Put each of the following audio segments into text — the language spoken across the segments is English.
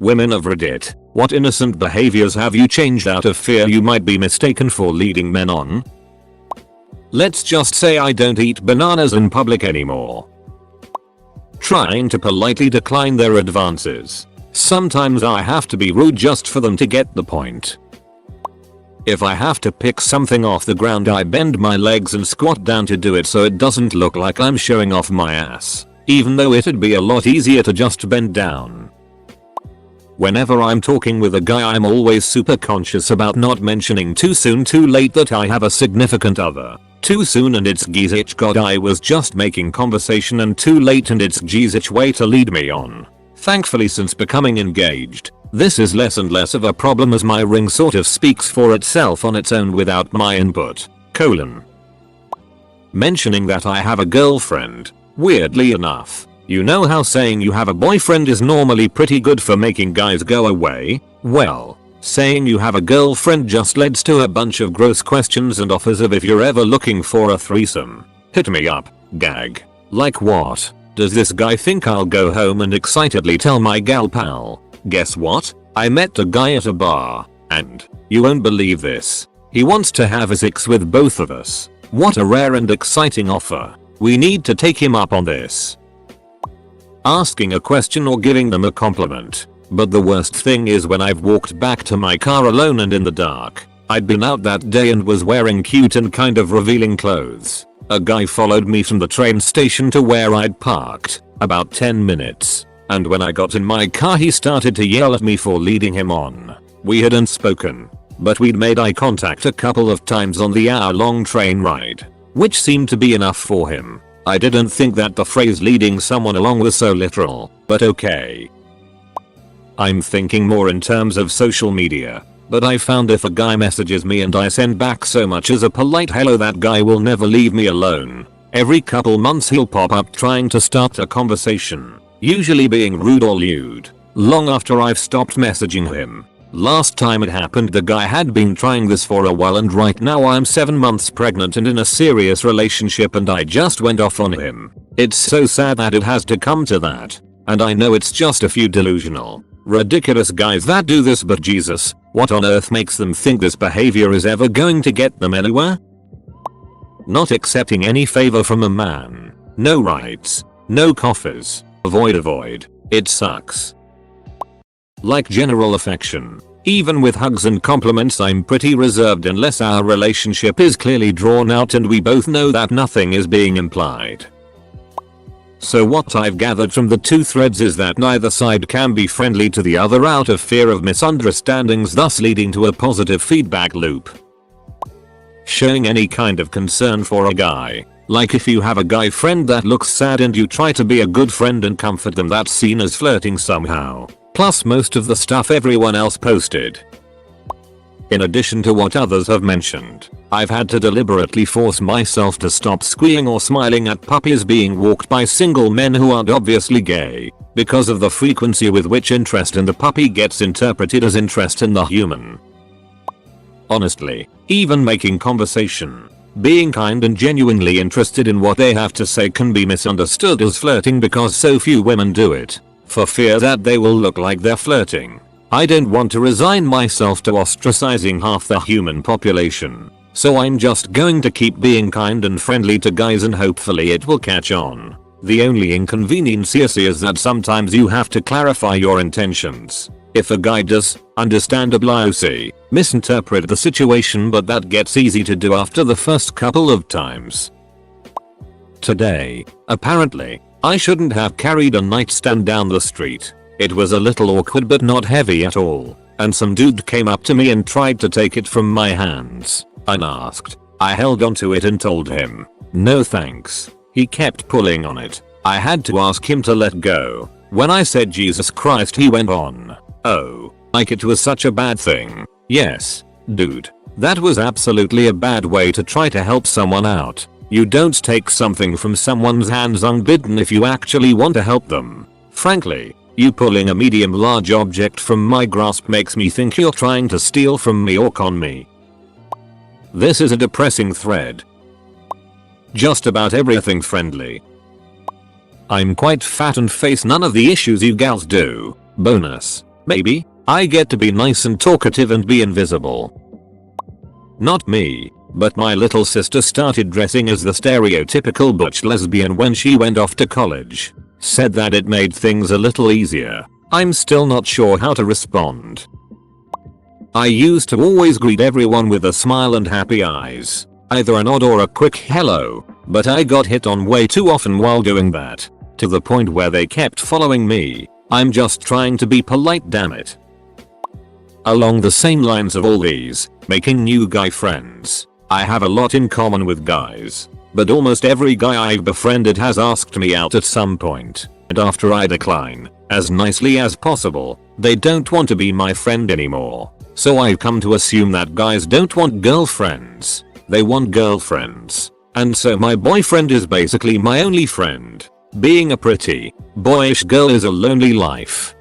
Women of Reddit, what innocent behaviors have you changed out of fear you might be mistaken for leading men on? Let's just say I don't eat bananas in public anymore. Trying to politely decline their advances. Sometimes I have to be rude just for them to get the point. If I have to pick something off the ground, I bend my legs and squat down to do it so it doesn't look like I'm showing off my ass, even though it'd be a lot easier to just bend down. Whenever I'm talking with a guy, I'm always super conscious about not mentioning too soon too late that I have a significant other. Too soon and it's geezich god I was just making conversation, and too late and it's geezich way to lead me on. Thankfully, since becoming engaged, this is less and less of a problem as my ring sort of speaks for itself on its own without my input. Mentioning that I have a girlfriend. Weirdly enough, you know how saying you have a boyfriend is normally pretty good for making guys go away? Well, saying you have a girlfriend just leads to a bunch of gross questions and offers of if you're ever looking for a threesome. Hit me up, gag. Like what? Does this guy think I'll go home and excitedly tell my gal pal? Guess what? I met a guy at a bar, and, you won't believe this, he wants to have a sex with both of us. What a rare and exciting offer. We need to take him up on this. Asking a question or giving them a compliment. But the worst thing is when I've walked back to my car alone and in the dark. I'd been out that day and was wearing cute and kind of revealing clothes. A guy followed me from the train station to where I'd parked, about 10 minutes. And when I got in my car, he started to yell at me for leading him on. We hadn't spoken, but we'd made eye contact a couple of times on the hour-long train ride, which seemed to be enough for him. I didn't think that the phrase leading someone along was so literal, but okay. I'm thinking more in terms of social media, but I found if a guy messages me and I send back so much as a polite hello, that guy will never leave me alone. Every couple months he'll pop up trying to start a conversation, usually being rude or lewd, long after I've stopped messaging him. Last time it happened, the guy had been trying this for a while, and right now I'm 7 months pregnant and in a serious relationship, and I just went off on him. It's so sad that it has to come to that. And I know it's just a few delusional, ridiculous guys that do this, but Jesus, what on earth makes them think this behavior is ever going to get them anywhere? Not accepting any favor from a man. No rights. No coffers. Avoid. It sucks. Like general affection. Even with hugs and compliments, I'm pretty reserved unless our relationship is clearly drawn out and we both know that nothing is being implied. So what I've gathered from the two threads is that neither side can be friendly to the other out of fear of misunderstandings, thus leading to a positive feedback loop. Showing any kind of concern for a guy. Like if you have a guy friend that looks sad and you try to be a good friend and comfort them, that's seen as flirting somehow. Plus most of the stuff everyone else posted. In addition to what others have mentioned, I've had to deliberately force myself to stop squealing or smiling at puppies being walked by single men who aren't obviously gay, because of the frequency with which interest in the puppy gets interpreted as interest in the human. Honestly, even making conversation, being kind and genuinely interested in what they have to say can be misunderstood as flirting because so few women do it, for fear that they will look like they're flirting. I don't want to resign myself to ostracizing half the human population, so I'm just going to keep being kind and friendly to guys and hopefully it will catch on. The only inconvenience here is that sometimes you have to clarify your intentions. If a guy does, understandably, misinterpret the situation, but that gets easy to do after the first couple of times. Today, apparently, I shouldn't have carried a nightstand down the street. It was a little awkward but not heavy at all, and some dude came up to me and tried to take it from my hands. Unasked, I held onto it and told him, no thanks. He kept pulling on it. I had to ask him to let go. When I said Jesus Christ, he went on, oh, like it was such a bad thing. Yes, dude, that was absolutely a bad way to try to help someone out. You don't take something from someone's hands unbidden if you actually want to help them. Frankly, you pulling a medium-large object from my grasp makes me think you're trying to steal from me or con me. This is a depressing thread. Just about everything friendly. I'm quite fat and face none of the issues you gals do. Bonus. Maybe I get to be nice and talkative and be invisible. Not me, but my little sister started dressing as the stereotypical butch lesbian when she went off to college. Said that it made things a little easier. I'm still not sure how to respond. I used to always greet everyone with a smile and happy eyes. Either a nod or a quick hello, but I got hit on way too often while doing that. To the point where they kept following me. I'm just trying to be polite, damn it. Along the same lines of all these, making new guy friends. I have a lot in common with guys, but almost every guy I've befriended has asked me out at some point, and after I decline, as nicely as possible, they don't want to be my friend anymore. So I've come to assume that guys don't want girlfriends, they want girlfriends. And so my boyfriend is basically my only friend. Being a pretty, boyish girl is a lonely life.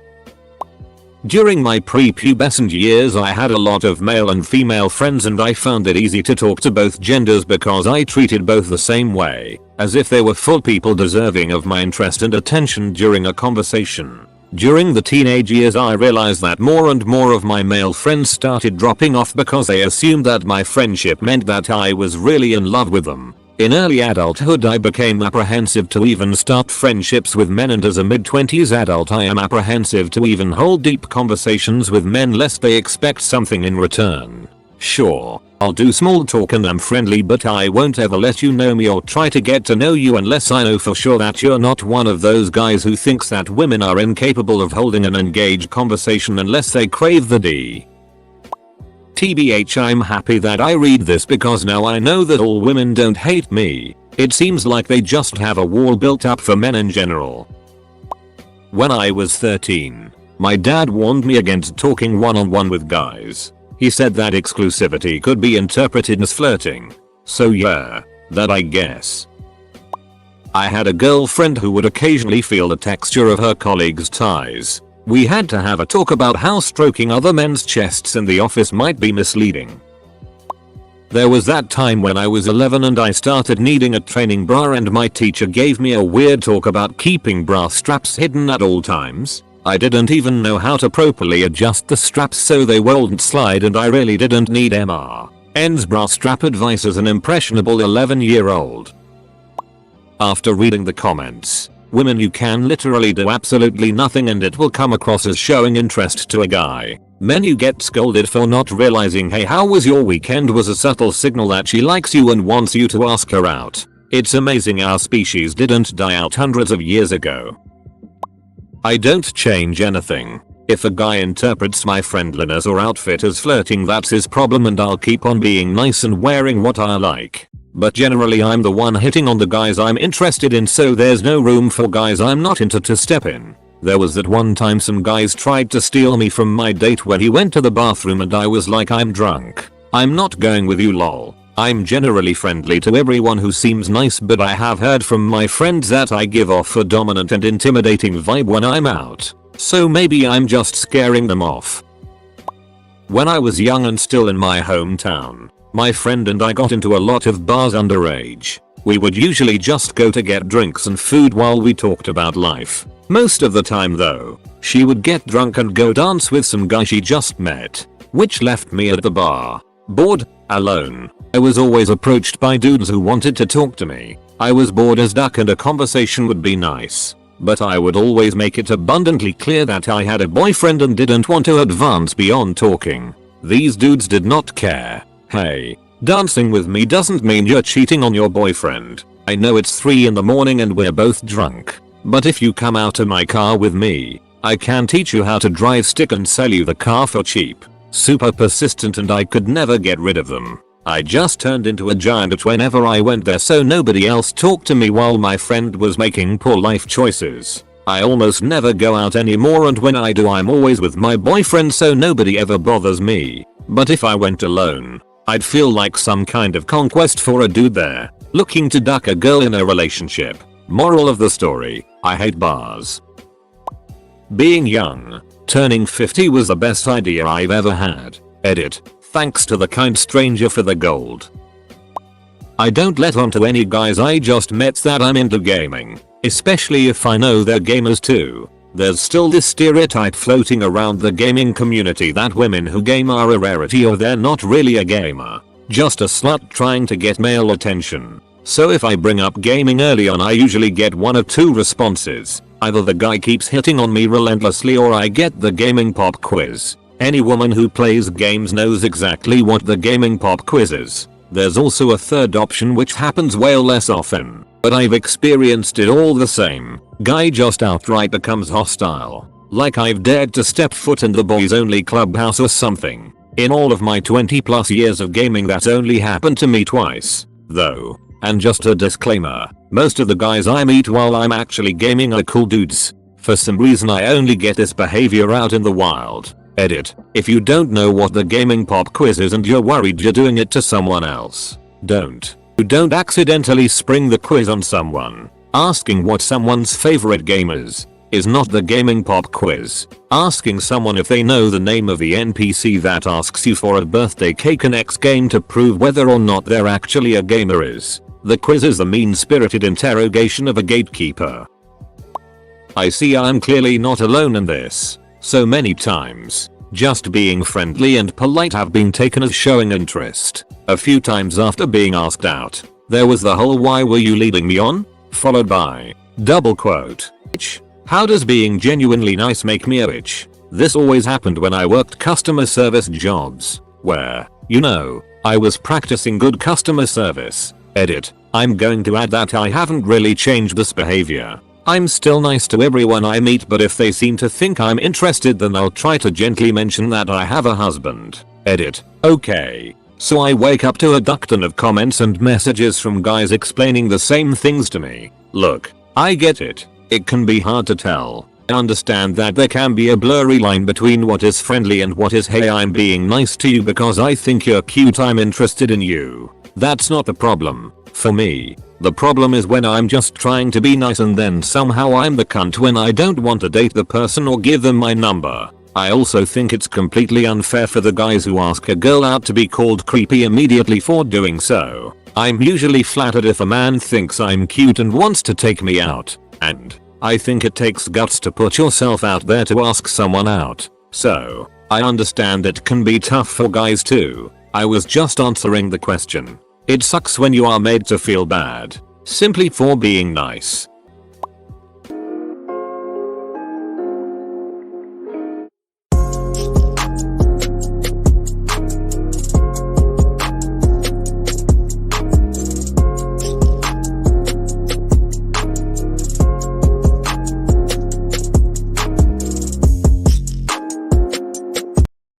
During my pre-pubescent years I had a lot of male and female friends and I found it easy to talk to both genders because I treated both the same way, as if they were full people deserving of my interest and attention during a conversation. During the teenage years I realized that more and more of my male friends started dropping off because they assumed that my friendship meant that I was really in love with them. In early adulthood I became apprehensive to even start friendships with men, and as a mid-20s adult I am apprehensive to even hold deep conversations with men lest they expect something in return. Sure, I'll do small talk and I'm friendly, but I won't ever let you know me or try to get to know you unless I know for sure that you're not one of those guys who thinks that women are incapable of holding an engaged conversation unless they crave the D. TBH, I'm happy that I read this because now I know that all women don't hate me. It seems like they just have a wall built up for men in general. When I was 13, my dad warned me against talking one-on-one with guys. He said that exclusivity could be interpreted as flirting. So yeah, that I guess. I had a girlfriend who would occasionally feel the texture of her colleagues' ties. We had to have a talk about how stroking other men's chests in the office might be misleading. There was that time when I was 11 and I started needing a training bra and my teacher gave me a weird talk about keeping bra straps hidden at all times. I didn't even know how to properly adjust the straps so they wouldn't slide, and I really didn't need MRN's bra strap advice as an impressionable 11-year-old. After reading the comments, women, you can literally do absolutely nothing and it will come across as showing interest to a guy. Men, you get scolded for not realizing hey how was your weekend was a subtle signal that she likes you and wants you to ask her out. It's amazing our species didn't die out hundreds of years ago. I don't change anything. If a guy interprets my friendliness or outfit as flirting, that's his problem and I'll keep on being nice and wearing what I like. But generally I'm the one hitting on the guys I'm interested in, so there's no room for guys I'm not into to step in. There was that one time some guys tried to steal me from my date when he went to the bathroom and I was like, I'm drunk. I'm not going with you lol. I'm generally friendly to everyone who seems nice, but I have heard from my friends that I give off a dominant and intimidating vibe when I'm out. So maybe I'm just scaring them off. When I was young and still in my hometown, my friend and I got into a lot of bars underage. We would usually just go to get drinks and food while we talked about life. Most of the time though, she would get drunk and go dance with some guy she just met, which left me at the bar, bored, alone. I was always approached by dudes who wanted to talk to me. I was bored as duck and a conversation would be nice, but I would always make it abundantly clear that I had a boyfriend and didn't want to advance beyond talking. These dudes did not care. Hey, dancing with me doesn't mean you're cheating on your boyfriend. I know it's 3 in the morning and we're both drunk, but if you come out to my car with me, I can teach you how to drive stick and sell you the car for cheap. Super persistent and I could never get rid of them. I just turned into a giant whenever I went there, so nobody else talked to me while my friend was making poor life choices. I almost never go out anymore, and when I do I'm always with my boyfriend so nobody ever bothers me. But if I went alone, I'd feel like some kind of conquest for a dude there, looking to duck a girl in a relationship. Moral of the story, I hate bars. Being young, turning 50 was the best idea I've ever had. Edit. Thanks to the kind stranger for the gold. I don't let on to any guys I just met that I'm into gaming, especially if I know they're gamers too. There's still this stereotype floating around the gaming community that women who game are a rarity or they're not really a gamer, just a slut trying to get male attention. So if I bring up gaming early on, I usually get one of two responses. Either the guy keeps hitting on me relentlessly or I get the gaming pop quiz. Any woman who plays games knows exactly what the gaming pop quiz is. There's also a third option which happens way less often, but I've experienced it all the same. Guy just outright becomes hostile. Like I've dared to step foot in the boys only clubhouse or something. In all of my 20+ years of gaming that's only happened to me twice, though. And just a disclaimer, most of the guys I meet while I'm actually gaming are cool dudes. For some reason I only get this behavior out in the wild. Edit. If you don't know what the gaming pop quiz is and you're worried you're doing it to someone else, don't. Don't accidentally spring the quiz on someone. Asking what someone's favorite game is not the gaming pop quiz. Asking someone if they know the name of the NPC that asks you for a birthday cake in X game to prove whether or not they're actually a gamer is. The quiz is the mean-spirited interrogation of a gatekeeper. I see I'm clearly not alone in this. So many times, just being friendly and polite have been taken as showing interest. A few times after being asked out, there was the whole "why were you leading me on?" followed by double quote, "Bitch, how does being genuinely nice make me a bitch?" This always happened when I worked customer service jobs, where, you know, I was practicing good customer service. Edit. I'm going to add that I haven't really changed this behavior. I'm still nice to everyone I meet, but if they seem to think I'm interested then I'll try to gently mention that I have a husband. Edit. Okay. So I wake up to a duckton of comments and messages from guys explaining the same things to me. Look, I get it. It can be hard to tell. I understand that there can be a blurry line between what is friendly and what is "hey, I'm being nice to you because I think you're cute, I'm interested in you." That's not the problem. For me, the problem is when I'm just trying to be nice and then somehow I'm the cunt when I don't want to date the person or give them my number. I also think it's completely unfair for the guys who ask a girl out to be called creepy immediately for doing so. I'm usually flattered if a man thinks I'm cute and wants to take me out, and I think it takes guts to put yourself out there to ask someone out. So, I understand it can be tough for guys too. I was just answering the question. It sucks when you are made to feel bad simply for being nice.